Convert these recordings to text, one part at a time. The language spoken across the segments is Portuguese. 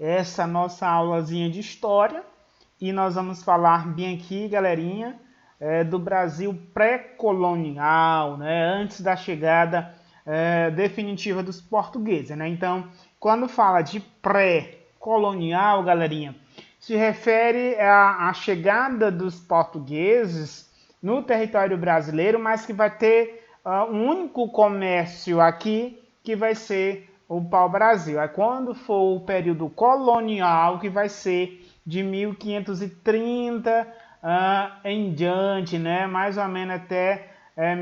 essa nossa aulazinha de história e nós vamos falar bem aqui, galerinha, do Brasil pré-colonial, né? Antes da chegada definitiva dos portugueses, né? Então, quando fala de pré-colonial, galerinha, se refere à chegada dos portugueses no território brasileiro, mas que vai ter um único comércio aqui, que vai ser o pau-brasil. É quando for o período colonial, que vai ser de 1530 em diante, né? Mais ou menos até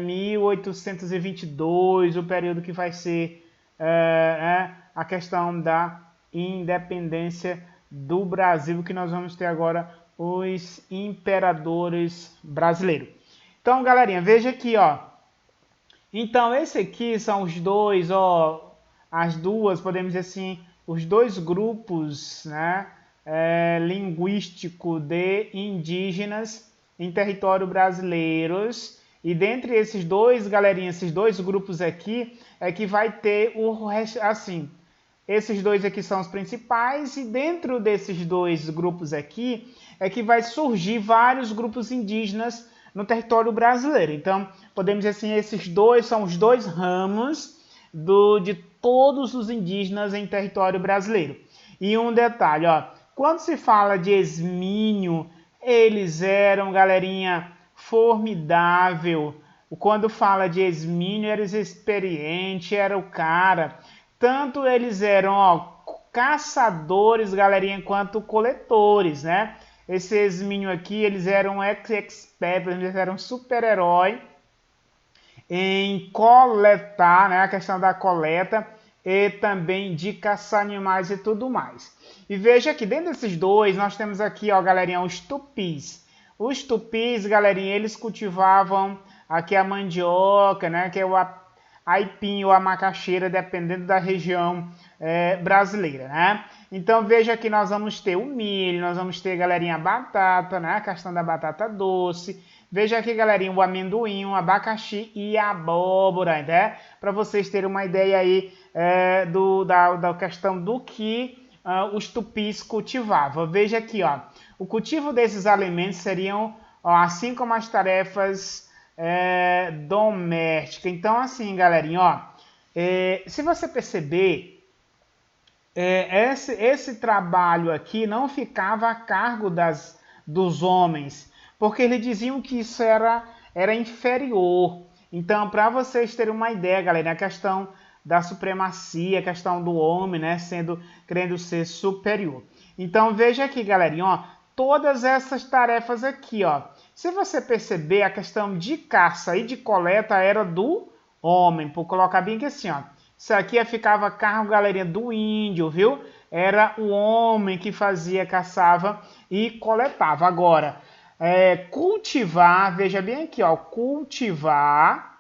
1822, o período que vai ser a questão da independência do Brasil, que nós vamos ter agora os imperadores brasileiros. Então, galerinha, veja aqui, ó. Então, esse aqui são os dois, ó, as duas, podemos dizer assim, os dois grupos, né, linguístico de indígenas em território brasileiros. E dentre esses dois, galerinha, esses dois grupos aqui, é que vai ter o resto, assim, esses dois aqui são os principais, e dentro desses dois grupos aqui é que vai surgir vários grupos indígenas no território brasileiro. Então, podemos dizer assim, esses dois são os dois ramos de todos os indígenas em território brasileiro. E um detalhe, ó, quando se fala de exmínio, eles eram, galerinha, formidável. Quando fala de exmínio, eles experiente, era o cara. Tanto eles eram, ó, caçadores, galerinha, quanto coletores, né? Esse exmínio aqui, eles eram expert, eles eram super-herói em coletar, né? A questão da coleta e também de caçar animais e tudo mais. E veja que dentro desses dois, nós temos aqui, ó, galerinha, os tupis. Os tupis, galerinha, eles cultivavam aqui a mandioca, né? Que é o aipim ou a macaxeira, dependendo da região brasileira, né? Então veja que nós vamos ter o milho, nós vamos ter, galerinha, a batata, né? A questão da batata doce. Veja aqui, galerinha, o amendoim, o abacaxi e a abóbora, né? Para vocês terem uma ideia aí da questão do que os tupis cultivavam. Veja aqui, ó, o cultivo desses alimentos seriam, ó, assim como as tarefas domésticas. Então, assim, galerinha, ó, se você perceber, esse trabalho aqui não ficava a cargo dos homens, porque eles diziam que isso era inferior. Então, para vocês terem uma ideia, galera, a questão da supremacia, a questão do homem, né, querendo ser superior. Então, veja aqui, galerinha, ó, todas essas tarefas aqui, ó. Se você perceber, a questão de caça e de coleta era do homem, por colocar bem aqui assim, ó. Isso aqui ficava a cargo, galerinha, do índio, viu? Era o homem que fazia, caçava e coletava. Agora, cultivar, veja bem aqui, ó, cultivar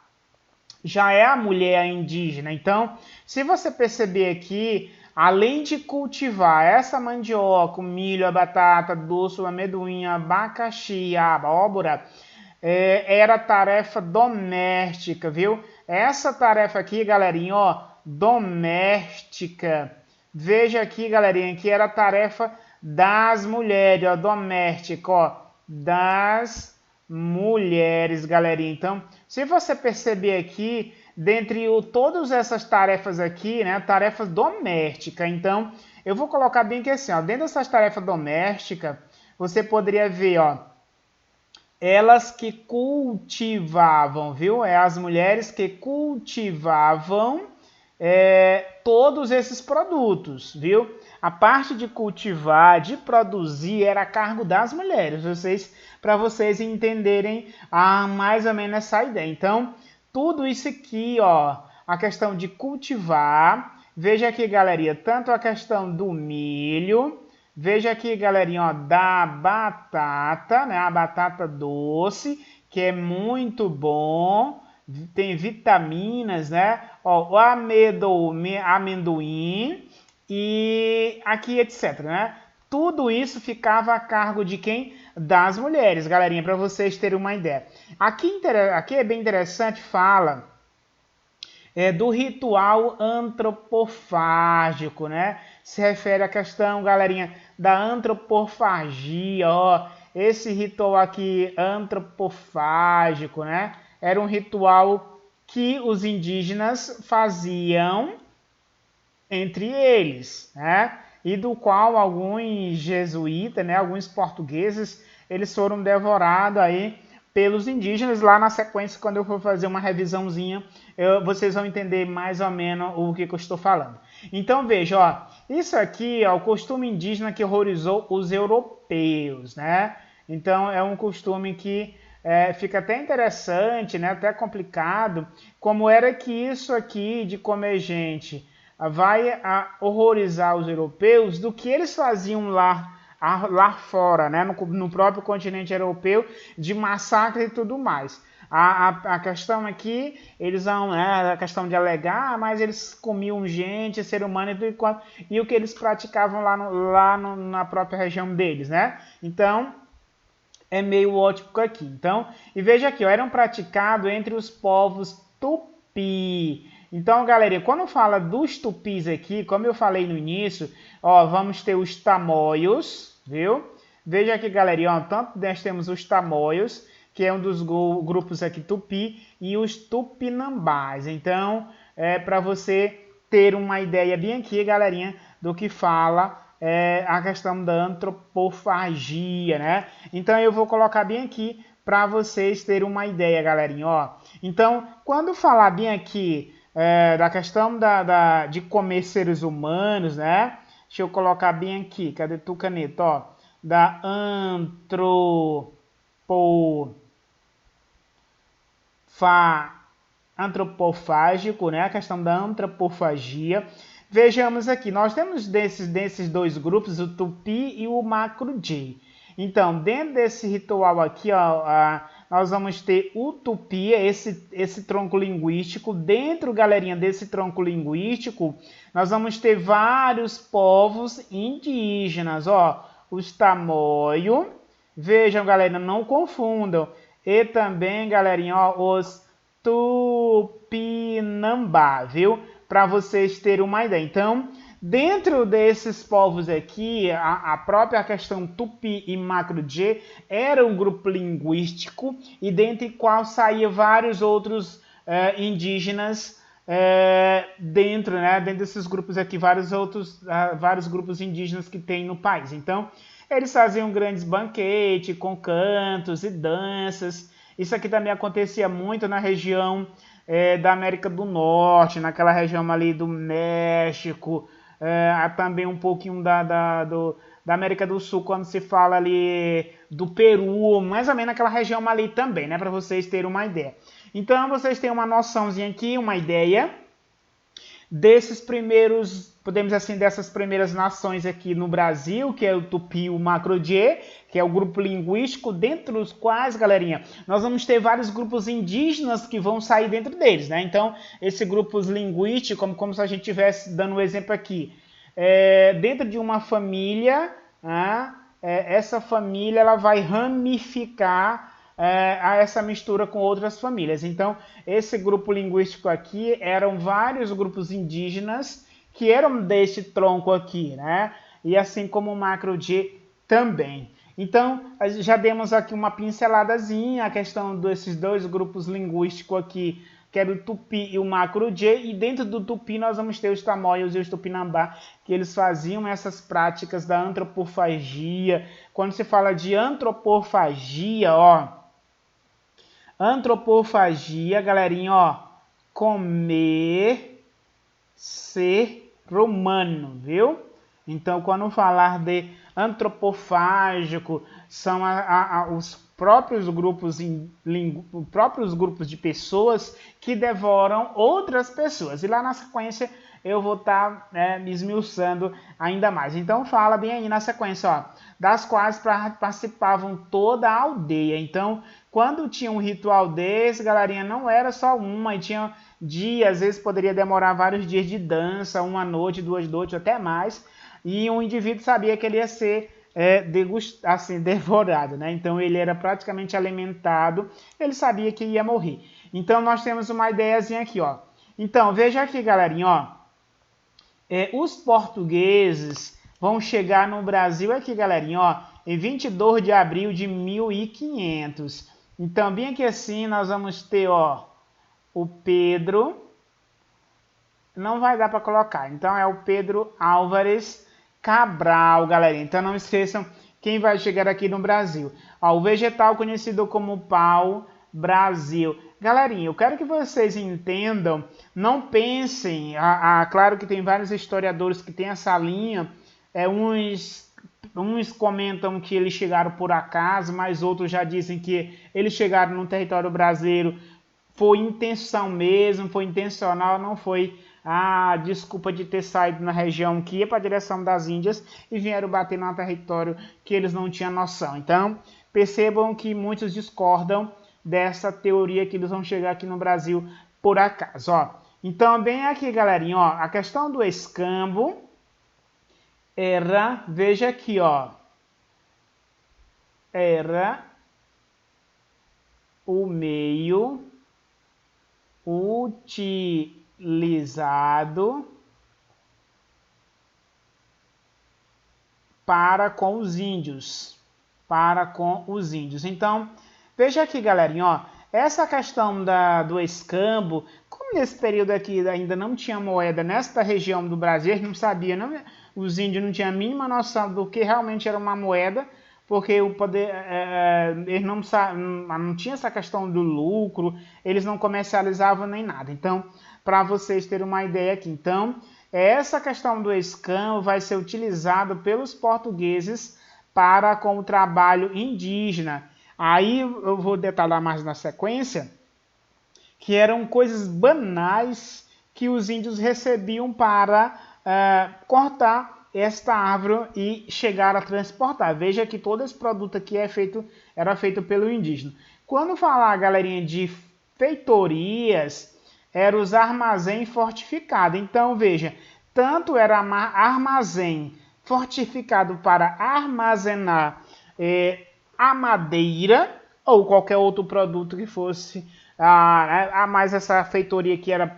já é a mulher indígena. Então, se você perceber aqui, além de cultivar essa mandioca, o milho, a batata doce, o amendoim, abacaxi, a abóbora, era tarefa doméstica, viu? Essa tarefa aqui, galerinha, ó, doméstica. Veja aqui, galerinha, que era a tarefa das mulheres, ó, doméstica, ó, das mulheres, galerinha. Então, se você perceber aqui, dentre todas essas tarefas aqui, né, tarefas domésticas, então, eu vou colocar bem aqui assim, ó, dentro dessas tarefas domésticas, você poderia ver, ó, elas que cultivavam, viu? As mulheres que cultivavam todos esses produtos, viu? A parte de cultivar, de produzir, era a cargo das mulheres, para vocês entenderem mais ou menos essa ideia. Então, tudo isso aqui, ó, a questão de cultivar, veja aqui, galerinha, tanto a questão do milho, veja aqui, galerinha, ó, da batata, né? A batata doce, que é muito bom, tem vitaminas, né? Ó, o amendoim e aqui, etc, né? Tudo isso ficava a cargo de quem? Das mulheres, galerinha, para vocês terem uma ideia. Aqui é bem interessante, fala do ritual antropofágico, né? se refere à questão, galerinha, da antropofagia, ó. Esse ritual aqui antropofágico, né? Era um ritual que os indígenas faziam entre eles, né? E do qual alguns jesuítas, né, alguns portugueses, eles foram devorados aí pelos indígenas. Lá na sequência, quando eu for fazer uma revisãozinha, vocês vão entender mais ou menos o que eu estou falando. Então veja, ó, isso aqui é o costume indígena que horrorizou os europeus, né? Então é um costume que fica até interessante, né, até complicado, como era que isso aqui de comer gente vai horrorizar os europeus do que eles faziam lá fora, né, no próprio continente europeu, de massacre e tudo mais. A questão aqui, eles vão, a questão de alegar, mas eles comiam gente, ser humano e o que eles praticavam na própria região deles, né? Então, é meio ótico aqui. Então, e veja aqui, ó, eram praticados entre os povos tupi. Então, galera, quando fala dos tupis aqui, como eu falei no início, ó, vamos ter os tamoios, viu? Veja aqui, galera, ó, tanto nós temos os tamoios, que é um dos grupos aqui tupi, e os tupinambás. Então, para você ter uma ideia bem aqui, galerinha, do que fala a questão da antropofagia, né? Então, eu vou colocar bem aqui para vocês terem uma ideia, galerinha, ó. Então, quando falar bem aqui da questão de comer seres humanos, né? Deixa eu colocar bem aqui, cadê tu caneta, ó? Da antropofágico, né? A questão da antropofagia. Vejamos aqui, nós temos desses dois grupos, o tupi e o macro-jay. Então, dentro desse ritual aqui, ó, nós vamos ter o tupi, esse tronco linguístico. Dentro, galerinha, desse tronco linguístico, nós vamos ter vários povos indígenas, ó, os tamoio. Vejam, galera, não confundam. E também, galerinha, ó, os tupinambá, viu? Para vocês terem uma ideia. Então, dentro desses povos aqui, a própria questão tupi e macro-jay era um grupo linguístico e dentre qual saía vários outros indígenas dentro desses grupos aqui, vários grupos indígenas que tem no país. Então, eles faziam grandes banquetes com cantos e danças. Isso aqui também acontecia muito na região da América do Norte, naquela região ali do México, também um pouquinho da América do Sul, quando se fala ali do Peru, mais ou menos naquela região ali também, né, para vocês terem uma ideia. Então, vocês têm uma noçãozinha aqui, uma ideia desses primeiros, podemos dizer assim, dessas primeiras nações aqui no Brasil, que é o Tupi e o Macro-jay, que é o grupo linguístico, dentro dos quais, galerinha, nós vamos ter vários grupos indígenas que vão sair dentro deles, né? Então, esses grupos linguísticos, como se a gente estivesse dando um exemplo aqui, dentro de uma família, essa família ela vai ramificar a essa mistura com outras famílias. Então, esse grupo linguístico aqui eram vários grupos indígenas que eram deste tronco aqui, né? E assim como o macro-jay também. Então, já demos aqui uma pinceladazinha, a questão desses dois grupos linguísticos aqui, que era o tupi e o macro-jay, e dentro do tupi nós vamos ter os tamoios e os tupinambá, que eles faziam essas práticas da antropofagia. Quando se fala de antropofagia, ó, antropofagia, galerinha, ó, comer ser humano, viu? Então, quando falar de antropofágico, são os próprios grupos de pessoas que devoram outras pessoas. E lá na sequência eu vou estar me esmiuçando ainda mais. Então, fala bem aí na sequência, ó, das quais participavam toda a aldeia. Então, quando tinha um ritual desse, galerinha, não era só uma, e tinha dias, às vezes poderia demorar vários dias de dança, uma noite, 2 noites, até mais, e um indivíduo sabia que ele ia ser devorado, né? Então ele era praticamente alimentado, ele sabia que ia morrer. Então nós temos uma ideiazinha aqui, ó. Então veja aqui, galerinha, ó. os portugueses vão chegar no Brasil aqui, galerinha, ó, em 22 de abril de 1500. Então, bem aqui assim, nós vamos ter, ó, o Pedro, não vai dar para colocar, então é o Pedro Álvares Cabral, galerinha. Então, não esqueçam quem vai chegar aqui no Brasil. Ó, o vegetal conhecido como pau-brasil. Galerinha, eu quero que vocês entendam, não pensem, claro que tem vários historiadores que têm essa linha, uns comentam que eles chegaram por acaso, mas outros já dizem que eles chegaram no território brasileiro, foi intenção mesmo, foi intencional, não foi a desculpa de ter saído na região que ia para a direção das Índias e vieram bater no território que eles não tinham noção. Então, percebam que muitos discordam dessa teoria que eles vão chegar aqui no Brasil por acaso. Ó. Então, bem aqui, galerinha, ó, a questão do escambo era, veja aqui, ó, era o meio utilizado para com os índios. Então, veja aqui, galerinha, ó, essa questão do escambo, como nesse período aqui ainda não tinha moeda nesta região do Brasil, eles não sabiam, os índios não tinham a mínima noção do que realmente era uma moeda, porque o poder, eles não tinha essa questão do lucro, eles não comercializavam nem nada. Então, para vocês terem uma ideia aqui, então, essa questão do escambo vai ser utilizado pelos portugueses para com o trabalho indígena. Aí eu vou detalhar mais na sequência, que eram coisas banais que os índios recebiam para cortar esta árvore e chegar a transportar. Veja que todo esse produto aqui era feito pelo indígena. Quando falar, galerinha, de feitorias, eram os armazéns fortificados. Então, veja, tanto era armazém fortificado para armazenar a madeira ou qualquer outro produto que fosse, mas essa feitoria aqui era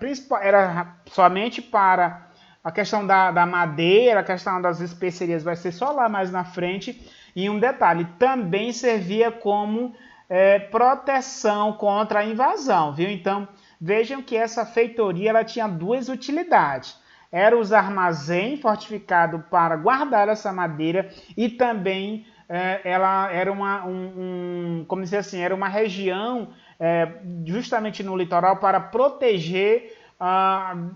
somente para a questão da madeira, a questão das especiarias vai ser só lá mais na frente. E um detalhe, também servia como proteção contra a invasão, viu? Então, vejam que essa feitoria ela tinha duas utilidades. Era os armazéns fortificados para guardar essa madeira e também ela era como dizer assim, era uma região justamente no litoral para proteger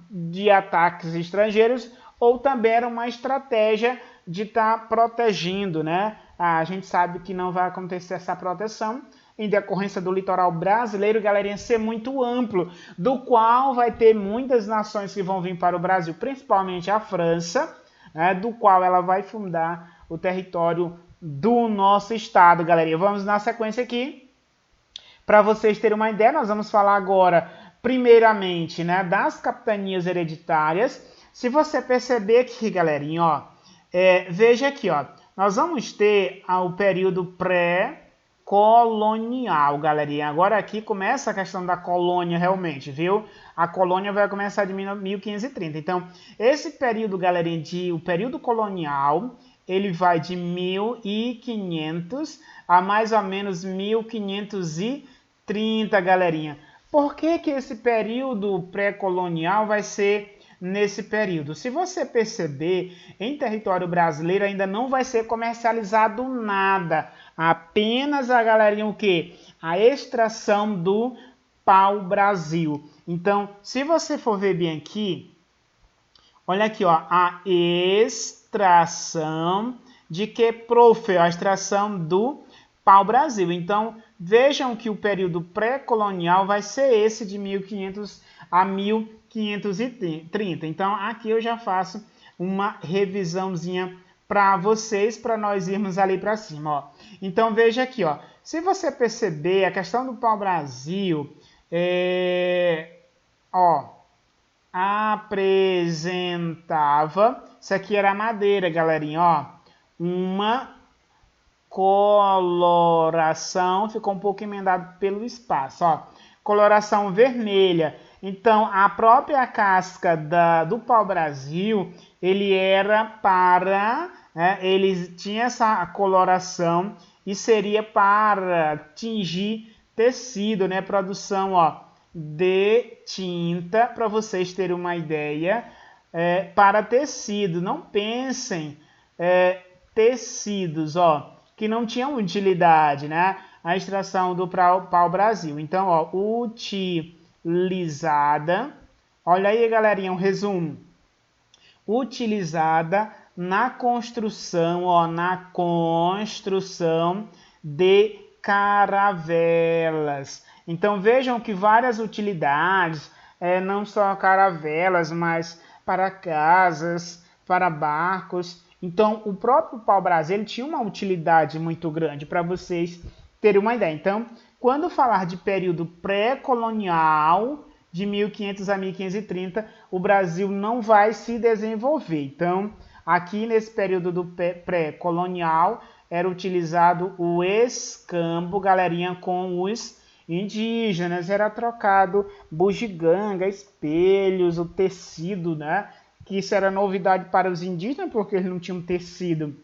de ataques estrangeiros, ou também era uma estratégia de estar protegendo, né? A gente sabe que não vai acontecer essa proteção em decorrência do litoral brasileiro, galerinha, ser muito amplo, do qual vai ter muitas nações que vão vir para o Brasil, principalmente a França, né, do qual ela vai fundar o território do nosso estado, galerinha. Vamos na sequência aqui, para vocês terem uma ideia, nós vamos falar agora primeiramente, né, das capitanias hereditárias. Se você perceber aqui, galerinha, ó, veja aqui, ó, nós vamos ter o período pré-colonial, galerinha. Agora aqui começa a questão da colônia realmente, viu? A colônia vai começar de 1530. Então, esse período, galerinha, o período colonial, ele vai de 1500 a mais ou menos 1530, galerinha. Por que esse período pré-colonial vai ser nesse período? Se você perceber, em território brasileiro ainda não vai ser comercializado nada. Apenas a galerinha o quê? A extração do pau-brasil. Então, se você for ver bem aqui, olha aqui, ó, a extração de que, prof? A extração do pau-brasil. Então, vejam que o período pré-colonial vai ser esse de 1500 a 1530. Então, aqui eu já faço uma revisãozinha para vocês, para nós irmos ali para cima. Ó. Então, veja aqui, ó. Se você perceber, a questão do pau-brasil apresentava, isso aqui era madeira, galerinha, ó, uma coloração, ficou um pouco emendado pelo espaço, ó, coloração vermelha. Então, a própria casca do pau-brasil, ele era para, ele tinha essa coloração e seria para tingir tecido, né? Produção, ó, de tinta, para vocês terem uma ideia, para tecido. Não pensem tecidos, ó, que não tinham utilidade, né? A extração do pau-brasil. Então, ó, utilizada, olha aí, galerinha, um resumo. Utilizada na construção, ó, na construção de caravelas. Então, vejam que várias utilidades, não só caravelas, mas para casas, para barcos. Então, o próprio pau-brasil tinha uma utilidade muito grande, para vocês terem uma ideia. Então, quando falar de período pré-colonial, de 1500 a 1530, o Brasil não vai se desenvolver. Então, aqui nesse período do pré-colonial, era utilizado o escambo, galerinha, com os indígenas. Era trocado bugiganga, espelhos, o tecido, né? Que isso era novidade para os indígenas, porque eles não tinham tecido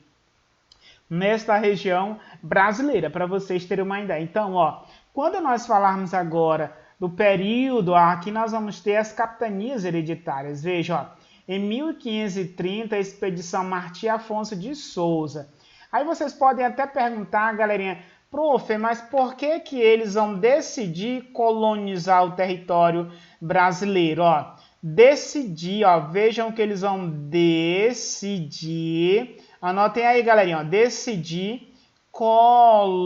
nesta região brasileira, para vocês terem uma ideia. Então, ó, quando nós falarmos agora do período, aqui nós vamos ter as capitanias hereditárias. Veja, ó, em 1530, a expedição Martim Afonso de Souza. Aí vocês podem até perguntar, galerinha, prof, mas por que que eles vão decidir colonizar o território brasileiro? Ó, decidir, ó, vejam que eles vão decidir, anotem aí, galerinha, ó, decidir colonizar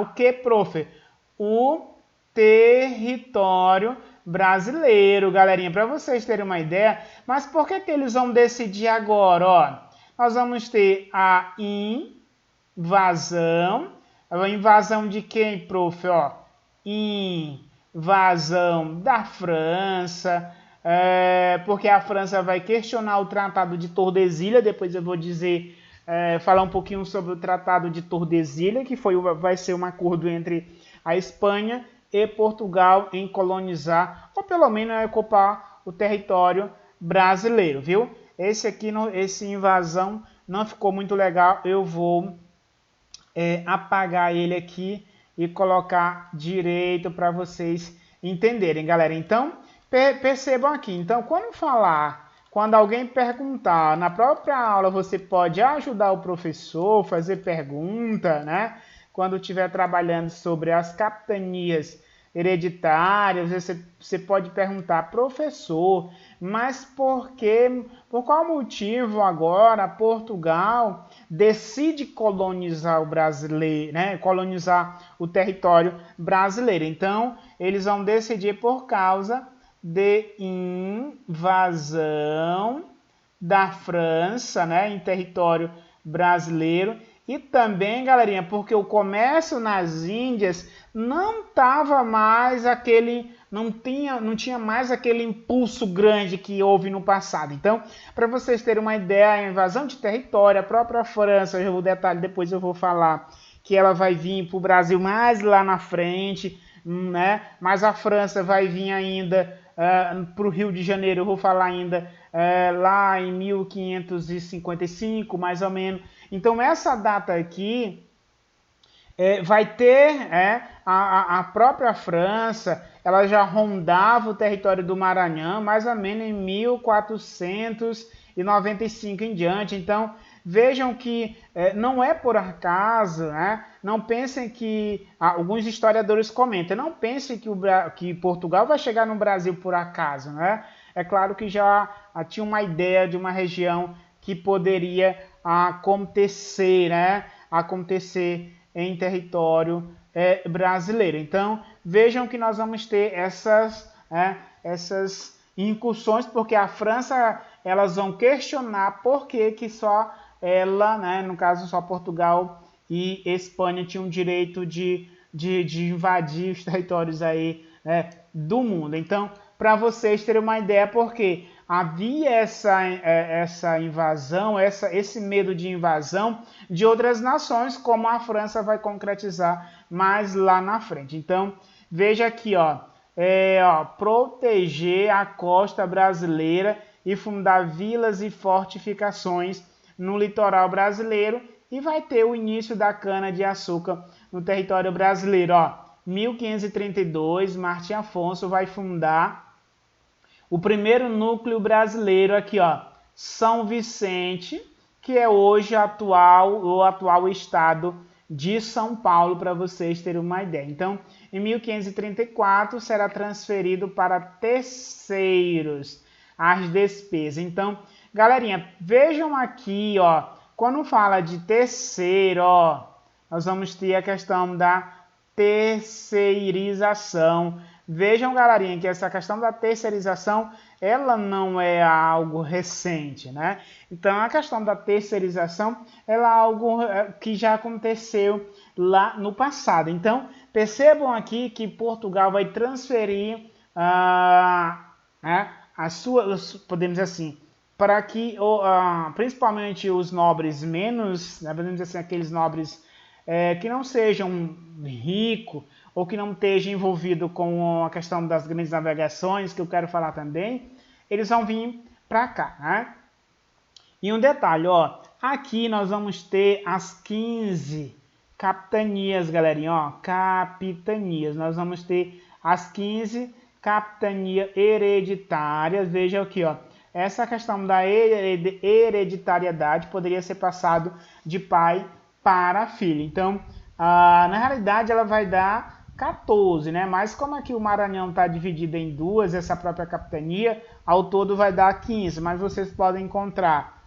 o que, prof? O território brasileiro, galerinha, para vocês terem uma ideia. Mas por que que eles vão decidir agora? Ó, nós vamos ter a invasão. A invasão de quem, prof? Ó, invasão da França, porque a França vai questionar o Tratado de Tordesilhas. Depois eu vou dizer, falar um pouquinho sobre o Tratado de Tordesilhas, que vai ser um acordo entre a Espanha e Portugal em colonizar, ou pelo menos ocupar o território brasileiro, viu? Esse invasão não ficou muito legal, eu vou apagar ele aqui e colocar direito para vocês entenderem, galera. Então, percebam aqui, então, quando alguém perguntar, na própria aula você pode ajudar o professor, fazer pergunta, né? Quando estiver trabalhando sobre as capitanias hereditárias, você pode perguntar, professor, mas por qual motivo agora Portugal decide colonizar o brasileiro, né? Colonizar o território brasileiro? Então, eles vão decidir por causa de invasão da França, né, em território brasileiro. E também, galerinha, porque o comércio nas Índias não tava mais não tinha mais aquele impulso grande que houve no passado. Então, para vocês terem uma ideia, a invasão de território, a própria França, o detalhe depois eu vou falar, que ela vai vir para o Brasil mais lá na frente, né? Mas a França vai vir ainda para o Rio de Janeiro, eu vou falar ainda lá em 1555, mais ou menos. Então, essa data aqui vai ter a própria França, ela já rondava o território do Maranhão, mais ou menos em 1495 em diante. Então, vejam que não é por acaso, né? Não pensem que, alguns historiadores comentam, não pensem que Portugal vai chegar no Brasil por acaso, né? É claro que já tinha uma ideia de uma região que poderia acontecer, né? Acontecer em território brasileiro. Então, vejam que nós vamos ter essas incursões, porque a França, elas vão questionar por que só ela, né, no caso só Portugal e Espanha, tinham direito de invadir os territórios aí, do mundo. Então, para vocês terem uma ideia, porque havia essa invasão, esse medo de invasão de outras nações, como a França vai concretizar mais lá na frente. Então, veja aqui, ó, proteger a costa brasileira e fundar vilas e fortificações no litoral brasileiro, e vai ter o início da cana-de-açúcar no território brasileiro. 1532, Martim Afonso vai fundar o primeiro núcleo brasileiro aqui, São Vicente, que é hoje o atual estado de São Paulo, para vocês terem uma ideia. Então, em 1534, será transferido para terceiros as despesas. Então, galerinha, vejam aqui, quando fala de terceiro, nós vamos ter a questão da terceirização. Vejam, galerinha, que essa questão da terceirização, ela não é algo recente, né? Então, a questão da terceirização, ela é algo que já aconteceu lá no passado. Então, percebam aqui que Portugal vai transferir a sua, podemos dizer assim, para que principalmente os nobres menos, podemos dizer assim, aqueles nobres que não sejam ricos ou que não estejam envolvidos com a questão das grandes navegações, que eu quero falar também, eles vão vir para cá, né? E um detalhe, aqui nós vamos ter as 15 capitanias, galerinha, capitanias. Nós vamos ter as 15 capitanias hereditárias. Veja aqui, essa questão da hereditariedade poderia ser passado de pai para filho. Então, na realidade, ela vai dar 14, né? Mas como aqui o Maranhão está dividido em duas, essa própria capitania, ao todo vai dar 15. Mas vocês podem encontrar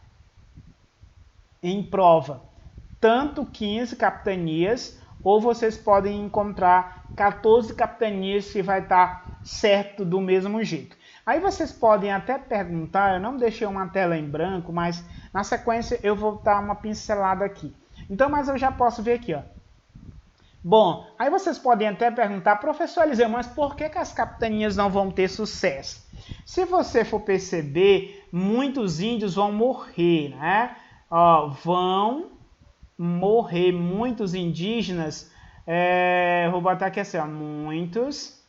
em prova tanto 15 capitanias, ou vocês podem encontrar 14 capitanias que vai estar certo do mesmo jeito. Aí vocês podem até perguntar, eu não deixei uma tela em branco, mas na sequência eu vou dar uma pincelada aqui. Então, mas eu já posso ver aqui, Bom, aí vocês podem até perguntar, professor Eliseu, mas por que as capitanias não vão ter sucesso? Se você for perceber, muitos índios vão morrer, né? Vão morrer muitos indígenas, vou botar aqui assim, muitos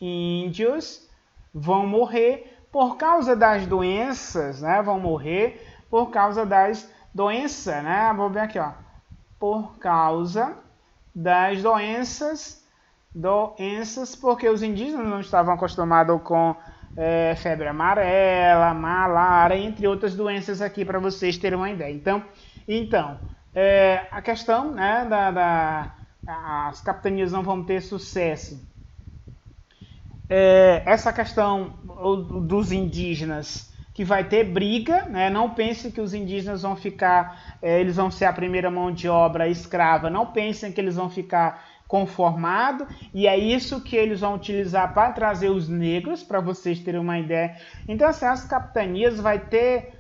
índios vão morrer por causa das doenças, né? Vão morrer por causa das doenças, né? Vou ver aqui, por causa das doenças, porque os indígenas não estavam acostumados com febre amarela, malária, entre outras doenças aqui, para vocês terem uma ideia. Então a questão, né, as capitanias não vão ter sucesso. Essa questão dos indígenas, que vai ter briga, né? Não pense que os indígenas vão ficar, eles vão ser a primeira mão de obra escrava, não pensem que eles vão ficar conformados, e é isso que eles vão utilizar para trazer os negros, para vocês terem uma ideia. Então, assim, as capitanias vai ter,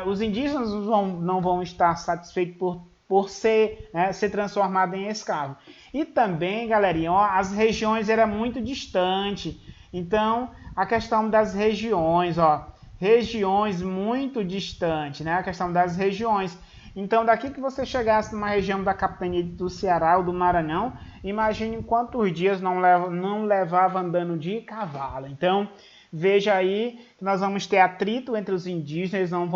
os indígenas não vão estar satisfeitos por ser transformado em escravo. E também, galerinha, as regiões eram muito distantes, então a questão das regiões, regiões muito distantes, né? A questão das regiões. Então, daqui que você chegasse numa região da capitania do Ceará ou do Maranhão, imagine quantos dias não levava andando de cavalo. Então, veja aí que nós vamos ter atrito entre os indígenas, eles não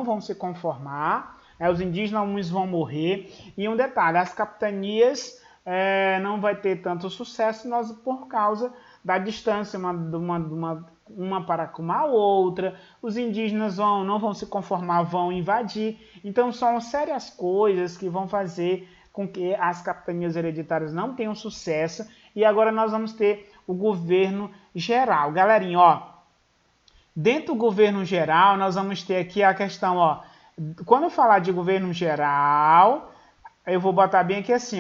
vão se conformar, os indígenas uns vão morrer. E um detalhe, as capitanias não vai ter tanto sucesso por causa da distância uma para com a outra, os indígenas não vão se conformar, vão invadir. Então são sérias coisas que vão fazer com que as capitanias hereditárias não tenham sucesso. E agora nós vamos ter o governo geral. Galerinha, dentro do governo geral nós vamos ter aqui a questão, quando eu falar de governo geral, eu vou botar bem aqui assim,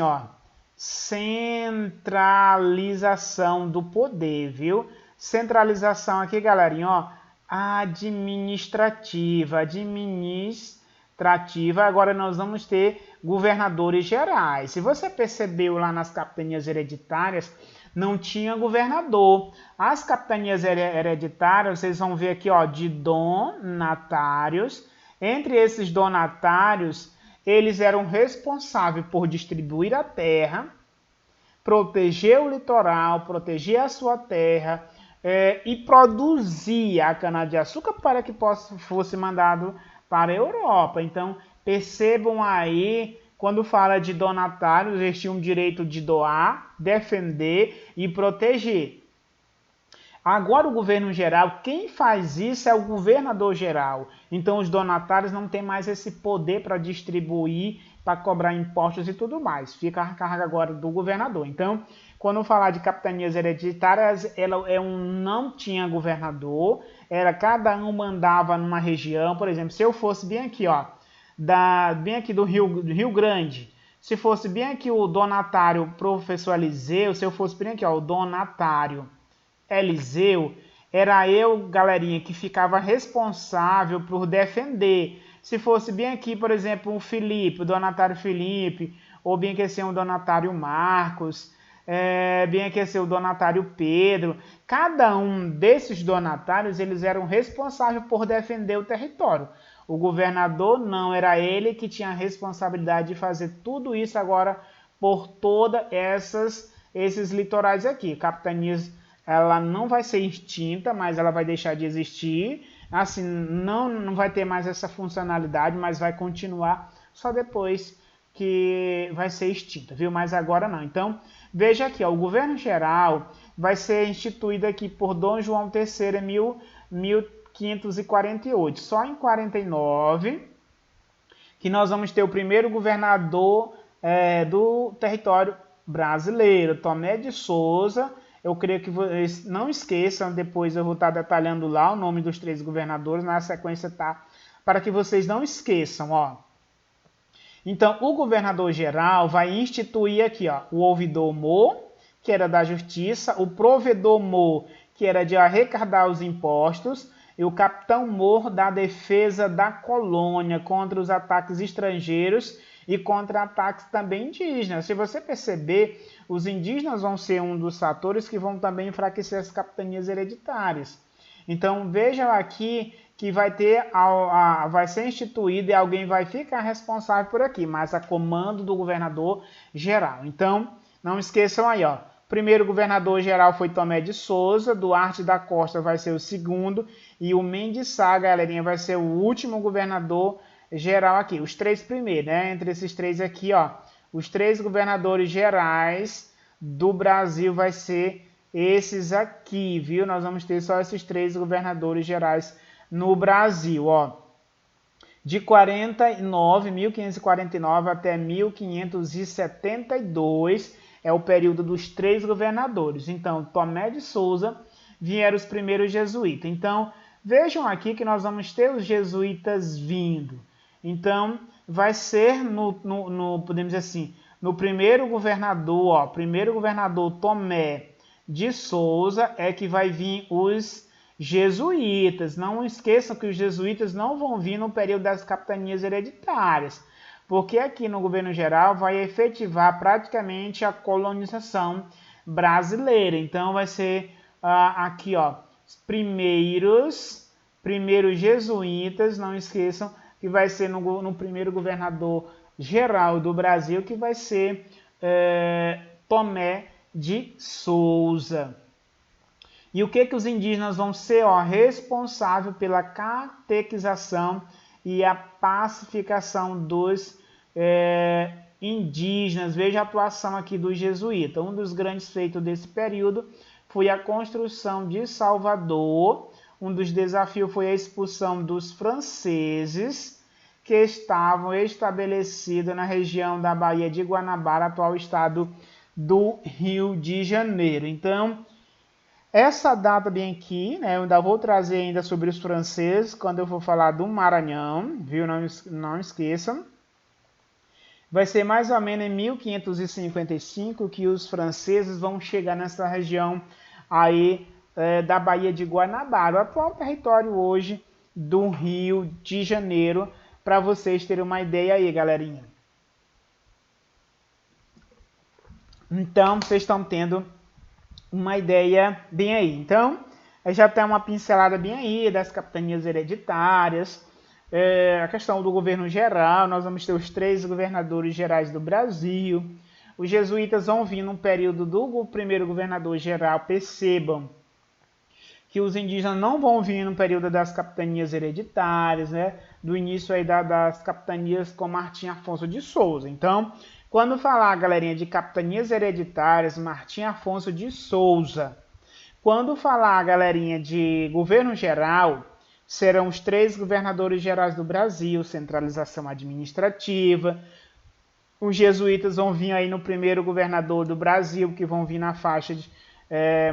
centralização do poder, viu? Centralização aqui, galerinha, administrativa. Agora nós vamos ter governadores gerais. Se você percebeu lá nas capitanias hereditárias, não tinha governador. As capitanias hereditárias, vocês vão ver aqui, de donatários. Entre esses donatários, eles eram responsáveis por distribuir a terra, proteger o litoral, proteger a sua terra e produzir a cana-de-açúcar para que fosse mandado para a Europa. Então, percebam aí, quando fala de donatários, eles tinham o direito de doar, defender e proteger. Agora o governo geral, quem faz isso é o governador geral. Então os donatários não têm mais esse poder para distribuir, para cobrar impostos e tudo mais. Fica a carga agora do governador. Então, quando falar de capitanias hereditárias, ela não tinha governador, cada um mandava numa região. Por exemplo, se eu fosse bem aqui, ó, bem aqui do Rio Grande, se fosse bem aqui o donatário professor Eliseu, se eu fosse bem aqui, ó, o donatário Eliseu, era eu, galerinha, que ficava responsável por defender. Se fosse bem aqui, por exemplo, o Felipe, o donatário Felipe, ou bem aqui ser o donatário Marcos, bem aqui ser o donatário Pedro, cada um desses donatários, eles eram responsáveis por defender o território. O governador não, era ele que tinha a responsabilidade de fazer tudo isso agora por todas esses litorais aqui, capitanias. Ela não vai ser extinta, mas ela vai deixar de existir. Assim, não vai ter mais essa funcionalidade, mas vai continuar só depois que vai ser extinta, viu? Mas agora não. Então, veja aqui, ó, o governo geral vai ser instituído aqui por Dom João III em 1548. Só em 49 que nós vamos ter o primeiro governador do território brasileiro, Tomé de Souza. Eu creio que vocês não esqueçam, depois eu vou estar detalhando lá o nome dos 3 governadores, na sequência tá, para que vocês não esqueçam, ó. Então, o governador geral vai instituir aqui, ó, o ouvidor-mor, que era da justiça, o provedor-mor, que era de arrecadar os impostos, e o capitão-mor da defesa da colônia contra os ataques estrangeiros e contra ataques também indígenas. Se você perceber, os indígenas vão ser um dos fatores que vão também enfraquecer as capitanias hereditárias. Então vejam aqui que vai ser instituído e alguém vai ficar responsável por aqui, mas a comando do governador geral. Então não esqueçam aí, ó. O primeiro governador geral foi Tomé de Souza, Duarte da Costa vai ser o segundo e o Mendes Sá, galerinha, vai ser o último governador geral aqui. Os 3 primeiros, né? Entre esses 3 aqui, ó, os 3 governadores gerais do Brasil vai ser esses aqui, viu? Nós vamos ter só esses 3 governadores gerais no Brasil, ó. De 1549 até 1572 é o período dos 3 governadores. Então, Tomé de Souza vieram os primeiros jesuítas. Então, vejam aqui que nós vamos ter os jesuítas vindo. Então, vai ser podemos dizer assim, no primeiro governador, ó, primeiro governador Tomé de Souza é que vai vir os jesuítas. Não esqueçam que os jesuítas não vão vir no período das capitanias hereditárias, porque aqui no governo geral vai efetivar praticamente a colonização brasileira. Então vai ser aqui, ó, primeiros jesuítas, não esqueçam que vai ser no primeiro governador geral do Brasil, que vai ser Tomé de Souza. E o que os indígenas vão ser? Responsável pela catequização e a pacificação dos indígenas. Veja a atuação aqui dos jesuítas. Um dos grandes feitos desse período foi a construção de Salvador. Um dos desafios foi a expulsão dos franceses que estavam estabelecidos na região da Baía de Guanabara, atual estado do Rio de Janeiro. Então, essa data bem aqui, né, eu ainda vou trazer ainda sobre os franceses, quando eu for falar do Maranhão, viu? Não esqueçam. Vai ser mais ou menos em 1555 que os franceses vão chegar nessa região aí da Baía de Guanabara, o atual território hoje do Rio de Janeiro, para vocês terem uma ideia aí, galerinha. Então, vocês estão tendo uma ideia bem aí. Então, já tem uma pincelada bem aí das capitanias hereditárias, a questão do governo geral. Nós vamos ter os 3 governadores gerais do Brasil, Os jesuítas vão vir num período do primeiro governador geral. Percebam que os indígenas não vão vir no período das capitanias hereditárias, né? Do início aí das capitanias com Martim Afonso de Souza. Então, quando falar, galerinha, de capitanias hereditárias, Martim Afonso de Souza. Quando falar, galerinha, de governo geral, serão os 3 governadores gerais do Brasil, centralização administrativa. Os jesuítas vão vir aí no primeiro governador do Brasil, que vão vir na faixa de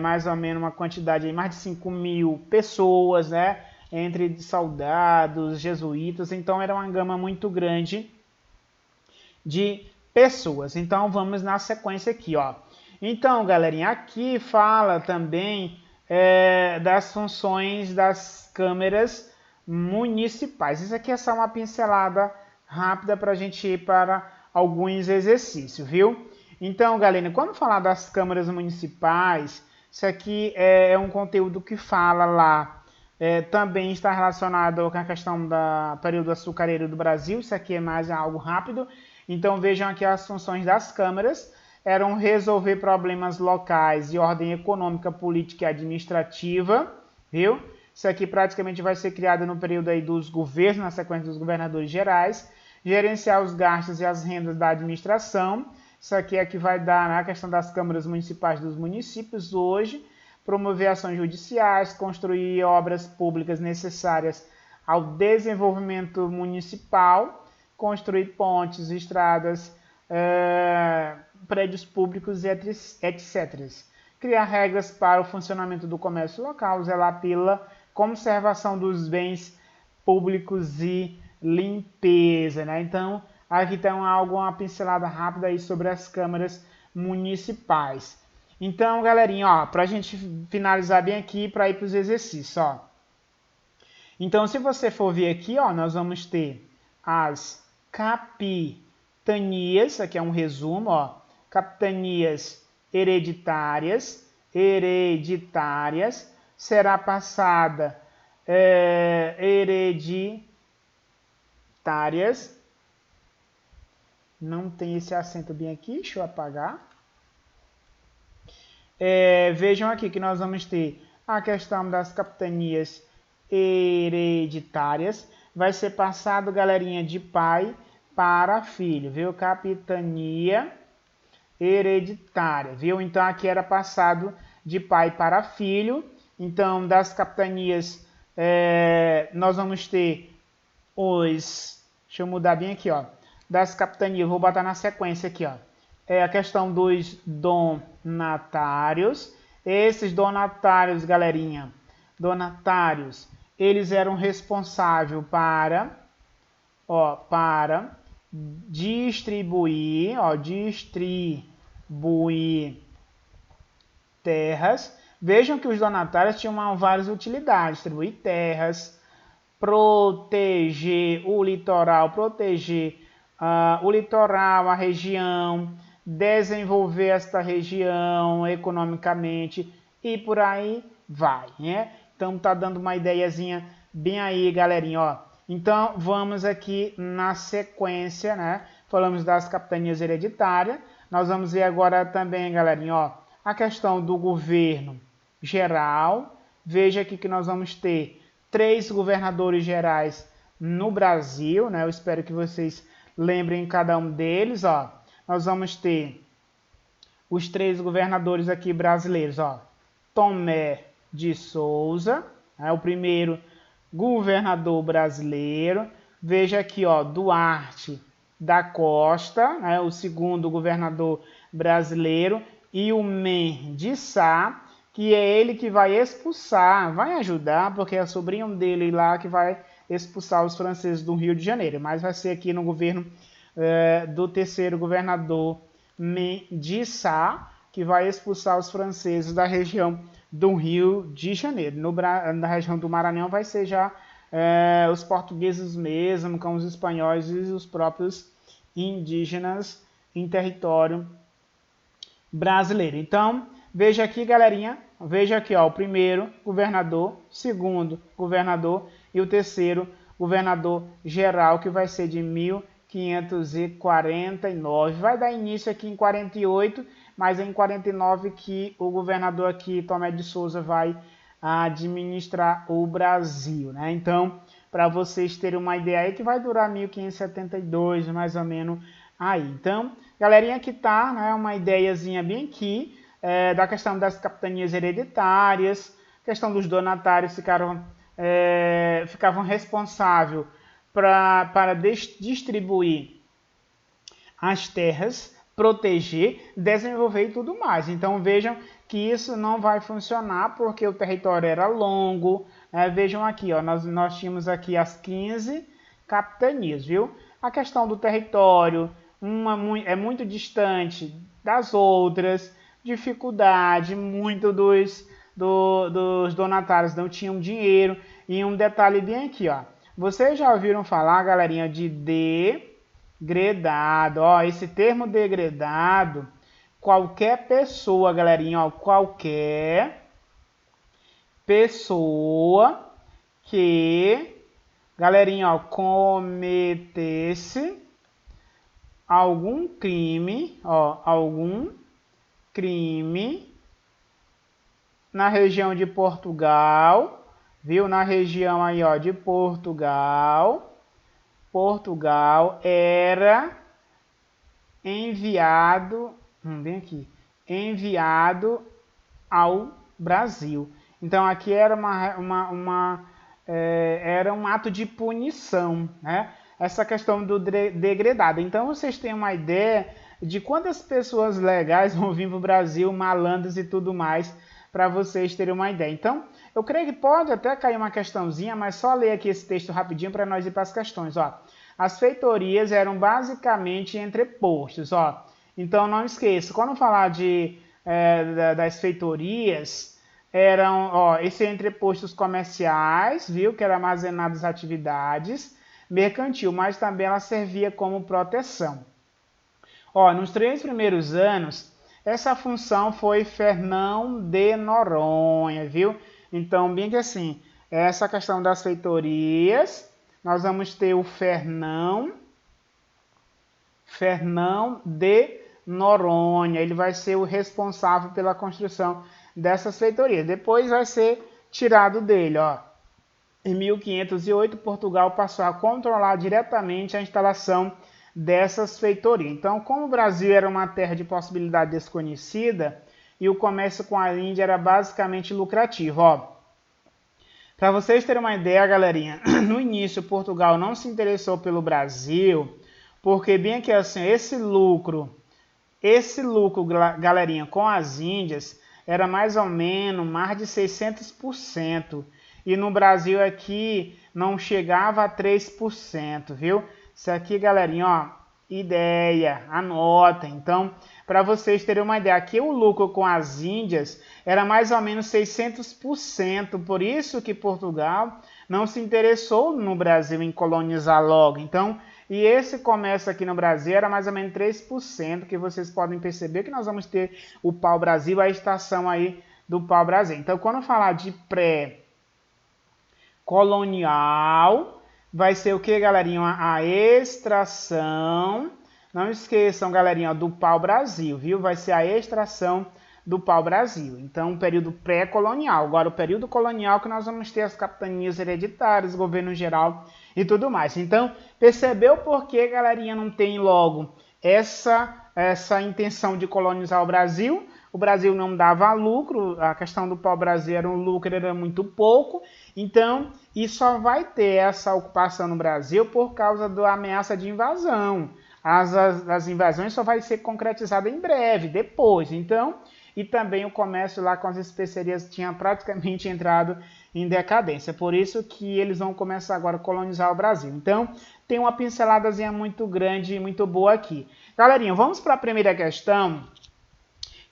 mais ou menos uma quantidade de mais de 5.000 pessoas, né? Entre soldados, jesuítas. Então era uma gama muito grande de pessoas. Então vamos na sequência aqui, ó. Então, galerinha, aqui fala também das funções das câmeras municipais. Isso aqui é só uma pincelada rápida para a gente ir para alguns exercícios, viu? Então, galera, quando falar das câmaras municipais, isso aqui é um conteúdo que fala lá. Também está relacionado com a questão do período açucareiro do Brasil. Isso aqui é mais algo rápido. Então, vejam aqui as funções das câmaras. Eram resolver problemas locais de ordem econômica, política e administrativa, viu? Isso aqui praticamente vai ser criado no período aí dos governos, na sequência dos governadores gerais. Gerenciar os gastos e as rendas da administração. Isso aqui é que vai dar na questão das câmaras municipais dos municípios hoje. Promover ações judiciais, construir obras públicas necessárias ao desenvolvimento municipal, construir pontes, estradas, prédios públicos, etc. Criar regras para o funcionamento do comércio local, zelar pela conservação dos bens públicos e limpeza, né? Então, aqui tem uma pincelada rápida aí sobre as câmaras municipais. Então, galerinha, para a gente finalizar bem aqui, para ir para os exercícios, ó. Então, se você for ver aqui, ó, nós vamos ter as capitanias, aqui é um resumo, ó, capitanias hereditárias, será passada hereditárias, não tem esse acento bem aqui, deixa eu apagar. Vejam aqui que nós vamos ter a questão das capitanias hereditárias, vai ser passado, galerinha, de pai para filho, viu? Capitania hereditária, viu? Então aqui era passado de pai para filho. Então das capitanias nós vamos ter deixa eu mudar bem aqui, ó. Das capitanias, vou botar na sequência aqui, ó. A questão dos donatários. Esses donatários, galerinha, eles eram responsáveis para distribuir terras. Vejam que os donatários tinham várias utilidades: distribuir terras, proteger o litoral, a região, desenvolver esta região economicamente e por aí vai, né? Então tá dando uma ideiazinha bem aí, galerinha, ó. Então vamos aqui na sequência, né? Falamos das capitanias hereditárias. Nós vamos ver agora também, galerinha, ó, a questão do governo geral. Veja aqui que nós vamos ter 3 governadores gerais no Brasil, né? Eu espero que vocês lembrem cada um deles, ó. Nós vamos ter os 3 governadores aqui brasileiros, ó. Tomé de Souza, o primeiro governador brasileiro. Veja aqui, ó, Duarte da Costa, o segundo governador brasileiro, e o Mendes Sá, que é ele que vai expulsar, vai ajudar, porque é sobrinho dele lá que vai expulsar os franceses do Rio de Janeiro, mas vai ser aqui no governo do terceiro governador Mendes Sá, que vai expulsar os franceses da região do Rio de Janeiro. Na região do Maranhão vai ser já os portugueses mesmo, com os espanhóis e os próprios indígenas em território brasileiro. Então, veja aqui, galerinha, veja aqui, ó, o primeiro governador, segundo governador e o terceiro governador geral, que vai ser de 1549. Vai dar início aqui em 48, mas é em 49 que o governador aqui, Tomé de Souza, vai administrar o Brasil, né? Então, para vocês terem uma ideia aí, que vai durar 1572, mais ou menos aí. Então, galerinha, aqui tá, né, uma ideiazinha bem aqui, da questão das capitanias hereditárias, questão dos donatários ficavam responsáveis para distribuir as terras, proteger, desenvolver e tudo mais. Então vejam que isso não vai funcionar porque o território era longo. Vejam aqui, ó, nós tínhamos aqui as 15 capitanias, viu? A questão do território é muito distante das outras, dificuldade, muito dos donatários não tinham dinheiro. E um detalhe bem aqui, ó. Vocês já ouviram falar, galerinha, de degredado? Ó, esse termo degredado, qualquer pessoa, galerinha, ó, qualquer pessoa que, galerinha, ó, cometesse algum crime, ó, algum crime na região de Portugal, viu? Na região aí, ó, de Portugal era enviado, bem aqui, enviado ao Brasil. Então aqui era era um ato de punição, né? Essa questão do degradado. Então vocês têm uma ideia de quantas pessoas legais vão vir para o Brasil, malandros e tudo mais, para vocês terem uma ideia. Então, eu creio que pode até cair uma questãozinha, mas só ler aqui esse texto rapidinho para nós ir para as questões. Ó. As feitorias eram basicamente entrepostos. Ó. Então, não esqueça, quando falar das feitorias, eram esses entrepostos comerciais, viu, que eram armazenadas atividades mercantil, mas também ela servia como proteção. Ó, nos 3 primeiros anos, essa função foi Fernão de Noronha, viu? Então, bem que assim, essa questão das feitorias, nós vamos ter o Fernão de Noronha. Ele vai ser o responsável pela construção dessas feitorias. Depois vai ser tirado dele, ó. Em 1508, Portugal passou a controlar diretamente a instalação dessas feitorias. Então, como o Brasil era uma terra de possibilidade desconhecida e o comércio com a Índia era basicamente lucrativo, ó. Para vocês terem uma ideia, galerinha, no início Portugal não se interessou pelo Brasil, porque bem que assim, esse lucro, galerinha, com as Índias era mais ou menos mais de 600%. E no Brasil aqui não chegava a 3%, viu? Isso aqui, galerinha, ó, ideia, anota. Então, para vocês terem uma ideia, aqui o lucro com as Índias era mais ou menos 600%. Por isso que Portugal não se interessou no Brasil em colonizar logo. Então, e esse comércio aqui no Brasil era mais ou menos 3%, que vocês podem perceber que nós vamos ter o pau-brasil, a estação aí do pau-brasil. Então, quando falar de pré-colonial, vai ser o que, galerinha? A extração, não esqueçam, galerinha, do pau-brasil, viu? Vai ser a extração do pau-brasil. Então, o período pré-colonial. Agora, o período colonial que nós vamos ter as capitanias hereditárias, governo geral e tudo mais. Então, percebeu por que, galerinha, não tem logo essa intenção de colonizar o Brasil? O Brasil não dava lucro, a questão do pau-brasil era lucro, era muito pouco. Então, e só vai ter essa ocupação no Brasil por causa da ameaça de invasão. As invasões só vai ser concretizada em breve, depois. Então, e também o comércio lá com as especiarias tinha praticamente entrado em decadência. Por isso que eles vão começar agora a colonizar o Brasil. Então, tem uma pinceladazinha muito grande e muito boa aqui. Galerinha, vamos para a primeira questão,